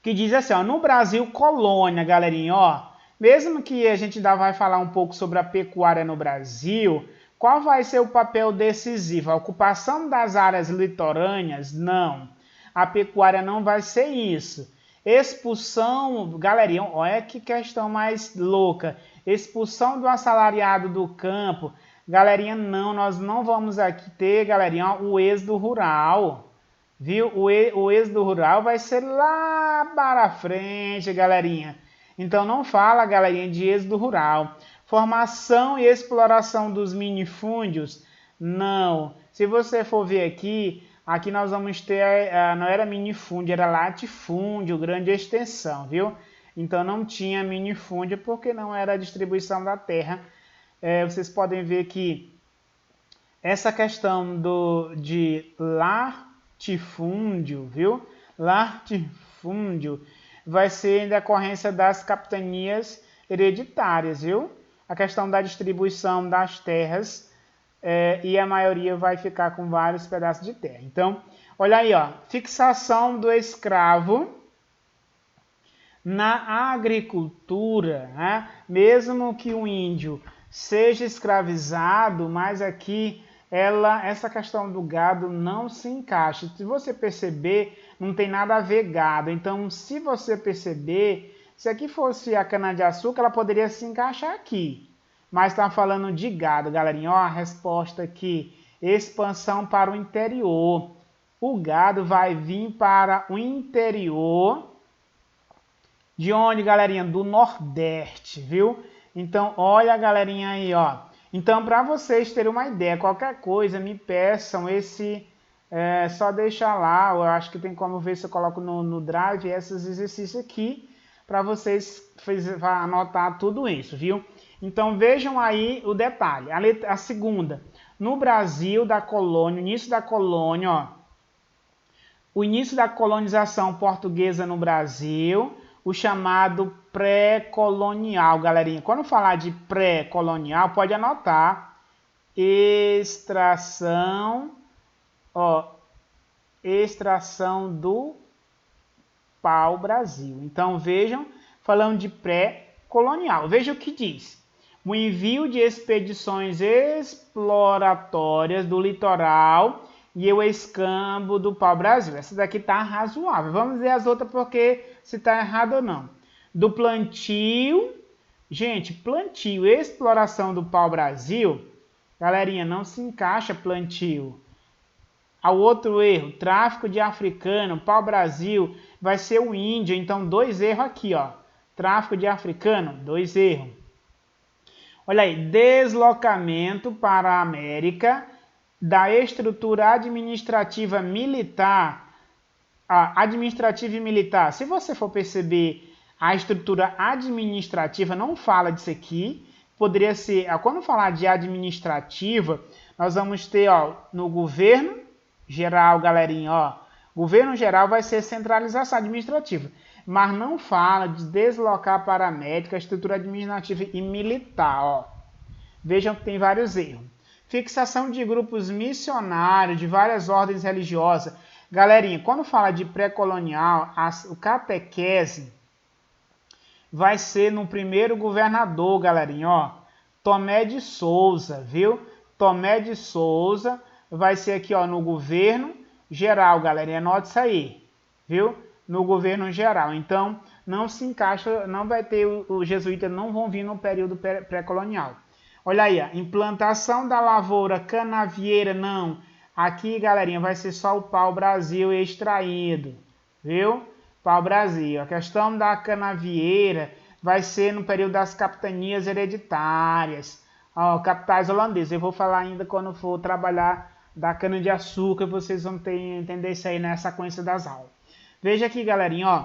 que diz assim, ó, no Brasil colônia, galerinha, ó, mesmo que a gente ainda vai falar um pouco sobre a pecuária no Brasil, qual vai ser o papel decisivo? A ocupação das áreas litorâneas? Não. A pecuária não vai ser isso. Expulsão, galerinha, olha que questão mais louca. Expulsão do assalariado do campo. Galerinha, não, nós não vamos aqui ter, galerinha, ó, o êxodo rural, viu? O êxodo rural vai ser lá para frente, galerinha. Então não fala, galerinha, de êxodo rural. Formação e exploração dos minifúndios, não. Se você for ver aqui, aqui nós vamos ter, não era minifúndio, era latifúndio, grande extensão, viu? Então não tinha minifúndio porque não era a distribuição da terra. Vocês podem ver que essa questão de latifúndio, viu? Latifúndio vai ser em decorrência das capitanias hereditárias, viu? A questão da distribuição das terras e a maioria vai ficar com vários pedaços de terra. Então, olha aí, ó, fixação do escravo na agricultura, né? Mesmo que o índio seja escravizado, mas aqui essa questão do gado não se encaixa. Se você perceber, não tem nada a ver gado. Então, se você perceber, se aqui fosse a cana-de-açúcar, ela poderia se encaixar aqui. Mas está falando de gado, galerinha. Ó, a resposta aqui, expansão para o interior. O gado vai vir para o interior. De onde, galerinha? Do Nordeste, viu? Então, olha a galerinha aí, ó. Então, para vocês terem uma ideia, qualquer coisa, me peçam esse... só deixar lá, eu acho que tem como ver se eu coloco no Drive esses exercícios aqui, para vocês anotar tudo isso, viu? Então, vejam aí o detalhe. A segunda, no Brasil da colônia, início da colônia, ó. O início da colonização portuguesa no Brasil, o chamado pré-colonial, galerinha. Quando falar de pré-colonial, pode anotar. Extração do pau-brasil. Então, vejam, falando de pré-colonial. Veja o que diz. O envio de expedições exploratórias do litoral e o escambo do pau-brasil. Essa daqui está razoável. Vamos ver as outras porque se está errado ou não. Do plantio, gente, plantio e exploração do pau-brasil, galerinha, não se encaixa plantio. Ao outro erro, tráfico de africano, pau-brasil, vai ser o índio. Então, 2 erros aqui, ó. Tráfico de africano, 2 erros. Olha aí, deslocamento para a América da estrutura administrativa militar. Administrativa e militar. Se você for perceber, a estrutura administrativa não fala disso aqui. Poderia ser, quando falar de administrativa, nós vamos ter, ó, no governo geral, galerinha, ó. Governo geral vai ser centralização administrativa. Mas não fala de deslocar para a América a estrutura administrativa e militar, ó. Vejam que tem vários erros. Fixação de grupos missionários de várias ordens religiosas. Galerinha, quando fala de pré-colonial, o catequese vai ser no primeiro governador, galerinha, ó. Tomé de Souza, viu? Tomé de Souza vai ser aqui, ó, no governo geral, galerinha. Anote isso aí, viu? No governo geral. Então, não se encaixa, não vai ter, os jesuítas não vão vir no período pré-colonial. Olha aí, a implantação da lavoura canavieira, não. Aqui, galerinha, vai ser só o pau-brasil extraído, viu? Pau-brasil. A questão da canavieira vai ser no período das capitanias hereditárias, capitais holandesas. Eu vou falar ainda quando for trabalhar da cana-de-açúcar, vocês vão entender isso aí na sequência das aulas. Veja aqui, galerinha, ó.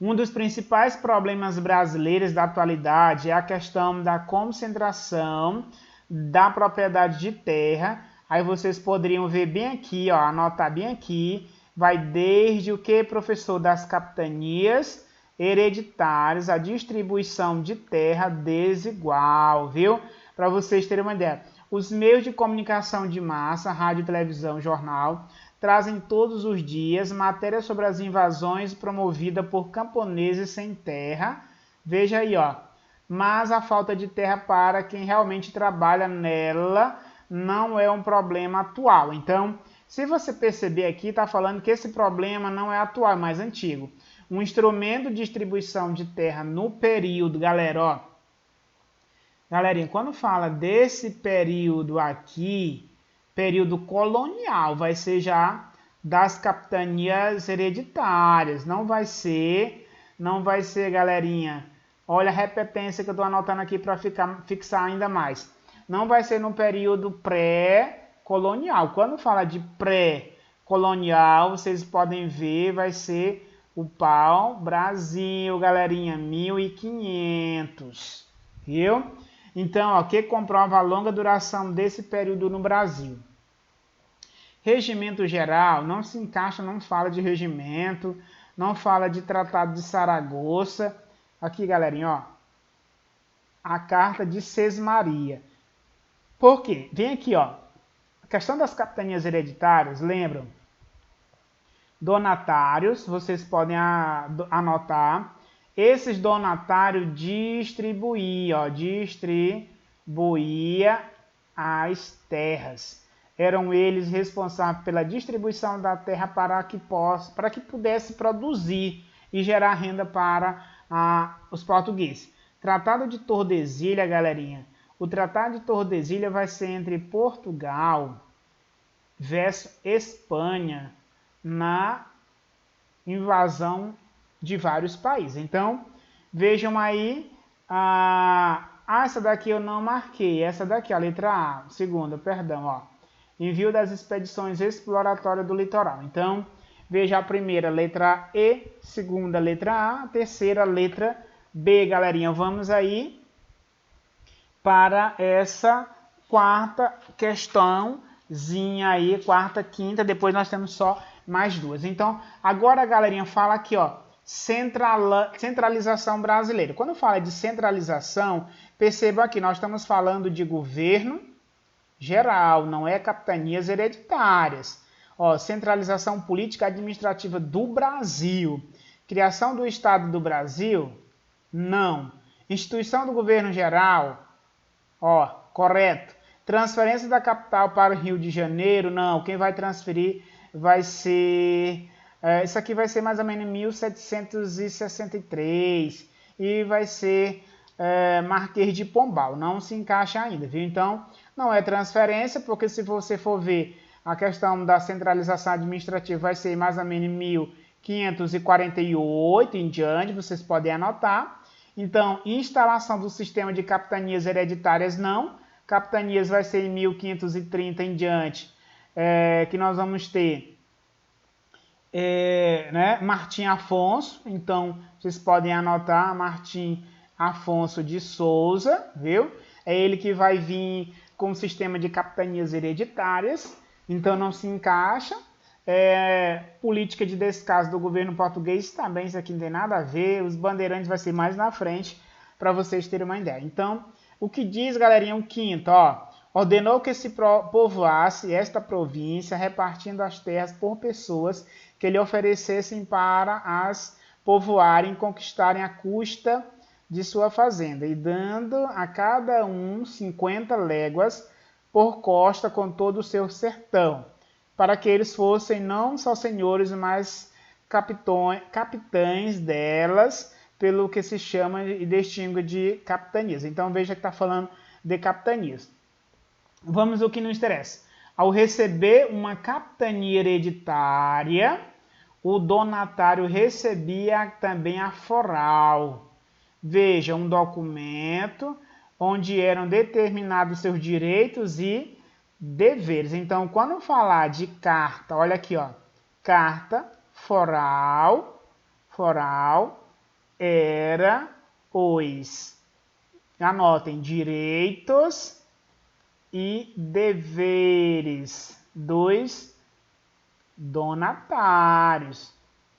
Um dos principais problemas brasileiros da atualidade é a questão da concentração da propriedade de terra. Aí vocês poderiam ver bem aqui, ó, anotar bem aqui. Vai desde o que, professor? Das capitanias hereditárias, a distribuição de terra desigual, viu? Para vocês terem uma ideia. Os meios de comunicação de massa, rádio, televisão, jornal, trazem todos os dias matérias sobre as invasões promovidas por camponeses sem terra. Veja aí, ó. Mas a falta de terra para quem realmente trabalha nela não é um problema atual. Então, se você perceber aqui, está falando que esse problema não é atual, é mais antigo. Um instrumento de distribuição de terra no período, galera, ó, Galerinha, quando fala desse período aqui, período colonial, vai ser já das capitanias hereditárias. Não vai ser, galerinha. Olha a repetência que eu estou anotando aqui para fixar ainda mais. Não vai ser no período pré-colonial. Quando fala de pré-colonial, vocês podem ver, vai ser o pau-brasil, galerinha, 1500, viu? Então, ó, que comprova a longa duração desse período no Brasil. Regimento geral não se encaixa, não fala de regimento, não fala de Tratado de Saragoça. Aqui, galerinha, ó, a Carta de Sesmaria. Por quê? Vem aqui, ó, a questão das capitanias hereditárias, lembram? Donatários, vocês podem anotar. Esses donatários distribuía as terras. Eram eles responsáveis pela distribuição da terra para que pudesse produzir e gerar renda para os portugueses. Tratado de Tordesilha, galerinha. O Tratado de Tordesilha vai ser entre Portugal versus Espanha na invasão de vários países. Então, vejam aí, essa daqui eu não marquei, essa daqui, a letra A, segunda, perdão, ó, envio das expedições exploratórias do litoral. Então, veja a primeira, letra E, segunda, letra A, terceira, letra B, galerinha. Vamos aí para essa quarta questãozinha aí, quarta, quinta, depois nós temos só mais duas. Então, agora, galerinha, fala aqui, ó, centralização brasileira. Quando fala de centralização, perceba aqui, nós estamos falando de governo geral, não é capitanias hereditárias. Ó, centralização política administrativa do Brasil. Criação do Estado do Brasil? Não. Instituição do governo geral? Ó, correto. Transferência da capital para o Rio de Janeiro? Não. Quem vai transferir vai ser... isso aqui vai ser mais ou menos em 1763 e vai ser Marquês de Pombal, não se encaixa ainda, viu? Então, não é transferência, porque se você for ver a questão da centralização administrativa vai ser mais ou menos em 1548 em diante, vocês podem anotar. Então, instalação do sistema de capitanias hereditárias não, capitanias vai ser em 1530 em diante, que nós vamos ter Martim Afonso, então vocês podem anotar Martim Afonso de Souza, viu? É ele que vai vir com o sistema de capitanias hereditárias, então não se encaixa. Política de descaso do governo português também, isso aqui não tem nada a ver, os bandeirantes vai ser mais na frente, para vocês terem uma ideia. Então, o que diz, galerinha, o quinto, ó, ordenou que se povoasse esta província, repartindo as terras por pessoas que lhe oferecessem para as povoarem e conquistarem a custa de sua fazenda, e dando a cada um 50 léguas por costa com todo o seu sertão, para que eles fossem não só senhores, mas capitães delas, pelo que se chama e distingue de capitanias. Então veja que está falando de capitanias. Vamos ao que nos interessa. Ao receber uma capitania hereditária, o donatário recebia também a foral. Veja, um documento onde eram determinados seus direitos e deveres. Então, quando falar de carta, olha aqui, ó, carta, foral era os, anotem, direitos e deveres dos donatários.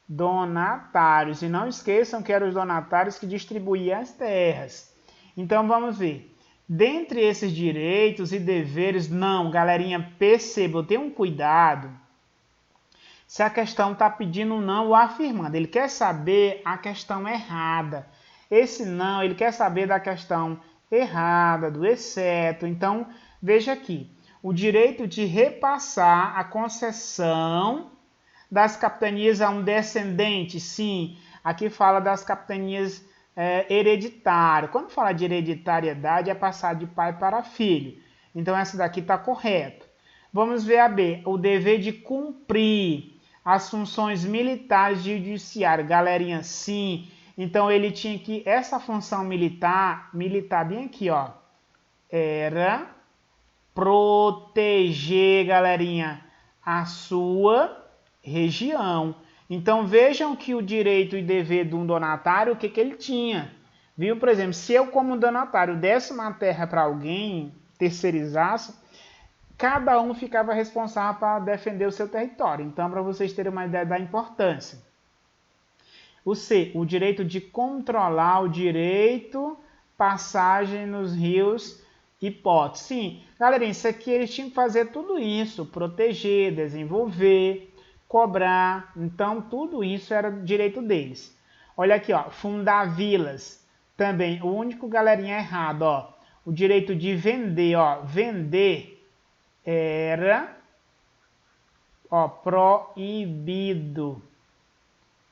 E não esqueçam que eram os donatários que distribuíam as terras. Então vamos ver. Dentre esses direitos e deveres, não, galerinha, percebam, tenham um cuidado se a questão está pedindo não ou afirmando. Ele quer saber a questão errada. Esse não, ele quer saber da questão errada, do exceto. Então, veja aqui. O direito de repassar a concessão das capitanias a um descendente. Sim, aqui fala das capitanias hereditário. Quando fala de hereditariedade, é passar de pai para filho. Então, essa daqui está correta. Vamos ver a B. O dever de cumprir as funções militares e judiciário. Galerinha, sim. Então, ele tinha que... Essa função militar bem aqui, ó. Era proteger, galerinha, a sua região. Então, vejam que o direito e dever de um donatário, o que ele tinha? Viu? Por exemplo, se eu, como donatário, desse uma terra para alguém, terceirizasse, cada um ficava responsável para defender o seu território. Então, para vocês terem uma ideia da importância. O C, o direito de controlar o direito passagem nos rios e portos. Sim, galerinha, isso aqui eles tinham que fazer tudo isso, proteger, desenvolver, cobrar. Então, tudo isso era direito deles. Olha aqui, ó, fundar vilas. Também, o único, galerinha, errado, ó. O direito de vender, ó, vender era, ó, proibido.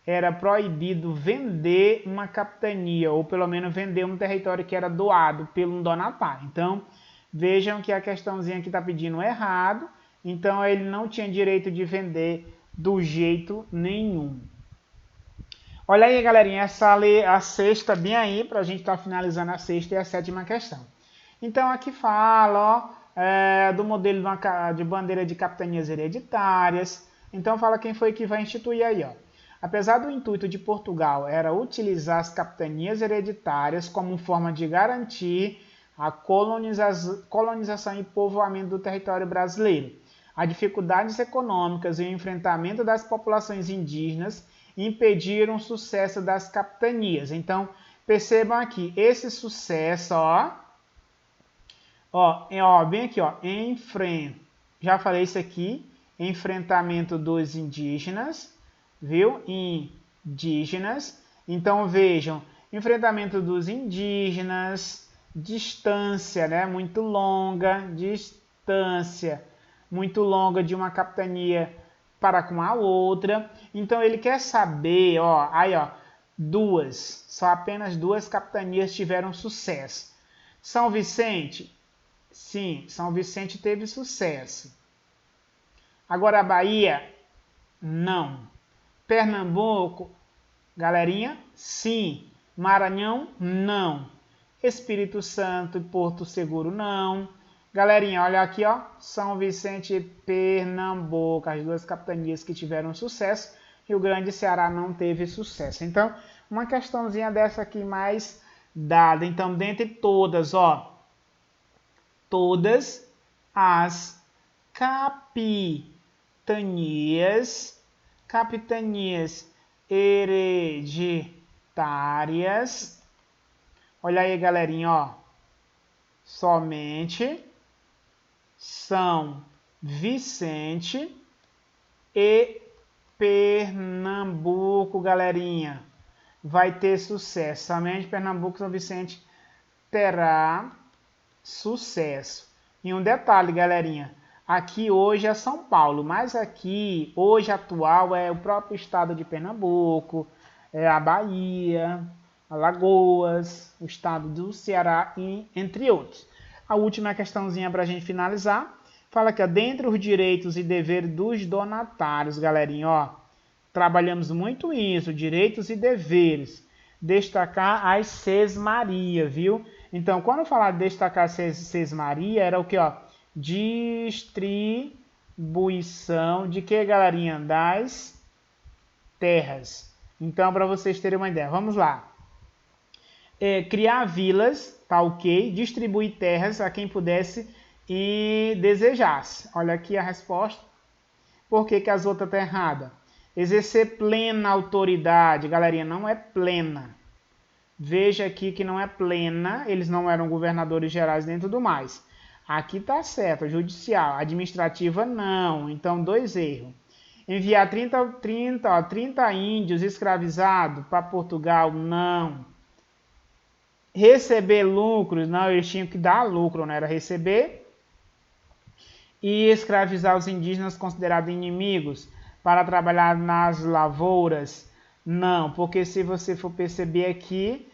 Era proibido vender uma capitania, ou pelo menos vender um território que era doado pelo donatário. Então, vejam que a questãozinha aqui está pedindo errado, então ele não tinha direito de vender do jeito nenhum. Olha aí, galerinha, a sexta bem aí, para a gente estar finalizando a sexta e a sétima questão. Então, aqui fala, ó, do modelo de bandeira de capitanias hereditárias. Então, fala quem foi que vai instituir aí, ó. Apesar do intuito de Portugal era utilizar as capitanias hereditárias como forma de garantir a colonização e povoamento do território brasileiro, as dificuldades econômicas e o enfrentamento das populações indígenas impediram o sucesso das capitanias. Então, percebam aqui, esse sucesso, bem aqui, ó, já falei isso aqui, enfrentamento dos indígenas, viu? Indígenas. Então, vejam, enfrentamento dos indígenas, distância, né? Muito longa, distância muito longa de uma capitania para com a outra. Então, ele quer saber, ó, aí, ó, só apenas duas capitanias tiveram sucesso. São Vicente? Sim, São Vicente teve sucesso. Agora, a Bahia? Não. Pernambuco, galerinha, sim. Maranhão, não. Espírito Santo e Porto Seguro, não. Galerinha, olha aqui, ó, São Vicente e Pernambuco, as duas capitanias que tiveram sucesso. Rio Grande e Ceará não teve sucesso. Então, uma questãozinha dessa aqui mais dada. Então, dentre todas, ó, todas as capitanias hereditárias. Olha aí, galerinha, ó. Somente São Vicente e Pernambuco, galerinha, vai ter sucesso. Somente Pernambuco e São Vicente terá sucesso. E um detalhe, galerinha, aqui hoje é São Paulo, mas aqui, hoje atual, é o próprio estado de Pernambuco, é a Bahia, Alagoas, o estado do Ceará, e entre outros. A última questãozinha para a gente finalizar, fala que dentre os direitos e deveres dos donatários, galerinha, ó, trabalhamos muito isso, direitos e deveres. Destacar as sesmaria, viu? Então, quando falar de destacar as sesmaria, era o que, ó? Distribuição de que, galerinha? Das terras. Então, para vocês terem uma ideia, vamos lá. Criar vilas, tá ok? Distribuir terras a quem pudesse e desejasse. Olha aqui a resposta. Por que as outras estão erradas? Exercer plena autoridade. Galerinha, não é plena. Veja aqui que não é plena. Eles não eram governadores gerais nem tudo mais. Aqui tá certo, judicial. Administrativa, não. Então, 2 erros. Enviar 30 índios escravizados para Portugal, não. Receber lucros, não, eles tinham que dar lucro, não era receber. E escravizar os indígenas considerados inimigos para trabalhar nas lavouras, não, porque se você for perceber aqui,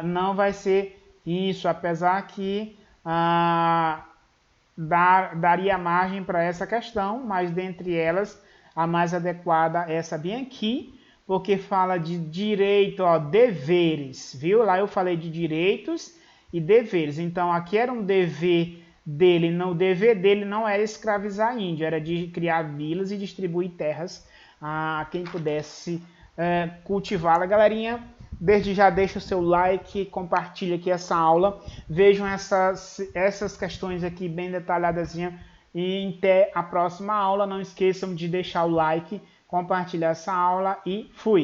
não vai ser isso, apesar que daria margem para essa questão, mas dentre elas, a mais adequada é essa bem aqui, porque fala de direito, ó, deveres, viu? Lá eu falei de direitos e deveres, então aqui era um dever dele, não, o dever dele não era escravizar índio, era de criar vilas e distribuir terras a quem pudesse cultivá-la. Galerinha, desde já deixa o seu like, compartilha aqui essa aula, vejam essas questões aqui bem detalhadas e até a próxima aula. Não esqueçam de deixar o like, compartilhar essa aula e fui!